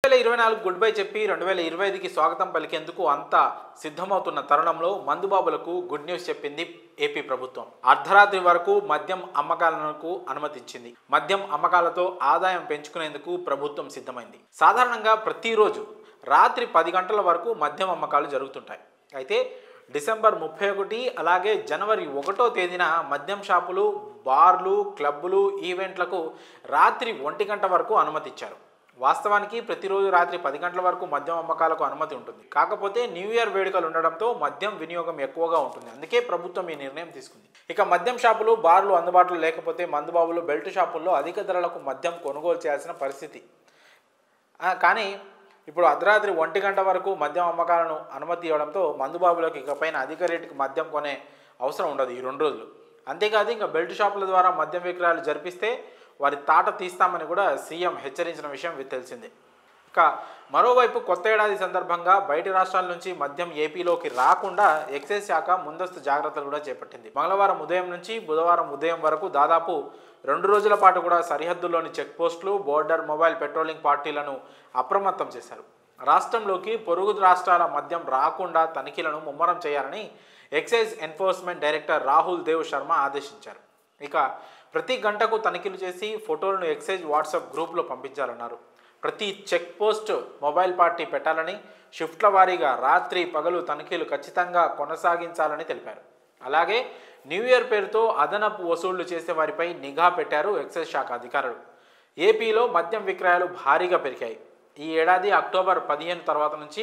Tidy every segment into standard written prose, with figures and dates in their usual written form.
2024 good bye చెప్పి 2025కి స్వాగతం పలికేందుకు అంతా సిద్ధమవుతున్న తరుణంలో మందుబాబులకు గుడ్ న్యూస్ చెప్పింది ఏపీ ప్రభుత్వం. అర్ధరాత్రి వరకు మద్యం అమ్మకాలకు అనుమతించింది. మద్యం అమ్మకాలతో ఆదాయం పెంచుకునేందుకు ప్రభుత్వం సిద్ధమైంది. సాధారణంగా ప్రతిరోజు రాత్రి 10 గంటల వరకు మద్యం అమ్మకాలు జరుగుతుంటాయి. అయితే డిసెంబర్ 31 అలాగే జనవరి 1వ తేదీన మద్యం షాపులు, బార్లు, క్లబ్బులు, ఈవెంట్లకు రాత్రి 1 గంట వరకు అనుమతి ఇచ్చారు. వాస్తవానికి ప్రతిరోజు రాత్రి 10 గంటల వరకు మద్యం అమ్మకాలకు అనుమతి ఉంటుంది. కాకపోతే న్యూ ఇయర్ వేడుకలు ఉండడంతో మద్యం వినియోగం ఎక్కువగా ఉంటుంది. అందుకే ప్రభుత్వం ఈ నిర్ణయం తీసుకుంది. ఇక మద్యం షాపులు, బార్లు అందుబాటులో లేకపోతే మందుబాబులు బెల్ట్ షాపుల్లో అధిక ధరలకు మద్యం కొనుగోలు చేయాల్సిన పరిస్థితి. కానీ ఇప్పుడు అర్ధరాత్రి 1 గంట వరకు మద్యం అమ్మకాలను అనుమతి ఇవ్వడంతో మందుబాబులకు ఇకపైన అధిక రేటుకి మద్యం కొనే అవసరం ఉండదు ఈ 2 రోజులు. అంతేకాదు ఇంకా బెల్ట్ షాపుల ద్వారా మద్యం విక్రయాలు జరిపిస్తే వారి తాట తీస్తామని కూడా సీఎం హెచ్చరించిన విషయం తెలిసిందే. ఇక మరోవైపు కొత్త ఏడాది సందర్భంగా బయటి రాష్ట్రాల నుంచి మద్యం ఏపీలోకి రాకుండా ఎక్సైజ్ శాఖ ముందస్తు జాగ్రత్తలు కూడా చేపట్టింది. మంగళవారం ఉదయం నుంచి బుధవారం ఉదయం వరకు దాదాపు 2 రోజుల పాటు కూడా సరిహద్దుల్లోని చెక్ పోస్టులు, బోర్డర్ మొబైల్ పెట్రోలింగ్ పార్టీలను అప్రమత్తం చేశారు. రాష్ట్రంలోకి పొరుగు రాష్ట్రాల మద్యం రాకుండా తనిఖీలను ముమ్మరం చేయాలని excise enforcement director Rahul Dev Sharma ఆదేశించారు. ఇక ప్రతి గంటకు తనిఖీలు చేసి ఫోటోలను ఎక్సైజ్ వాట్సాప్ గ్రూప్లో పంపించాలన్నారు. ప్రతి చెక్ పోస్ట్ మొబైల్ పార్టీ పెట్టాలని, షిఫ్ట్ల వారీగా రాత్రి పగలు తనిఖీలు ఖచ్చితంగా కొనసాగించాలని తెలిపారు. అలాగే న్యూ ఇయర్ పేరుతో అదనపు వసూళ్లు చేసే వారిపై నిఘా పెట్టారు ఎక్సైజ్ శాఖ అధికారులు. ఏపీలో మద్యం విక్రయాలు భారీగా పెరిగాయి. ఈ ఏడాది అక్టోబర్ 15 తర్వాత నుంచి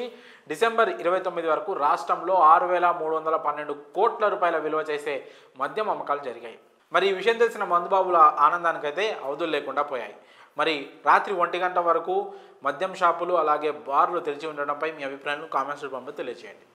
డిసెంబర్ 29 వరకు రాష్ట్రంలో 6,312 కోట్ల రూపాయల విలువ చేసే మద్యం అమ్మకాలు జరిగాయి. మరి ఈ విషయం తెలిసిన మందుబాబుల ఆనందానికైతే అవధులు లేకుండా పోయాయి. మరి రాత్రి 1 గంట వరకు మద్యం షాపులు అలాగే బార్లు తెరిచి ఉండడంపై మీ అభిప్రాయాలను కామెంట్స్ రూపంలో తెలియజేయండి.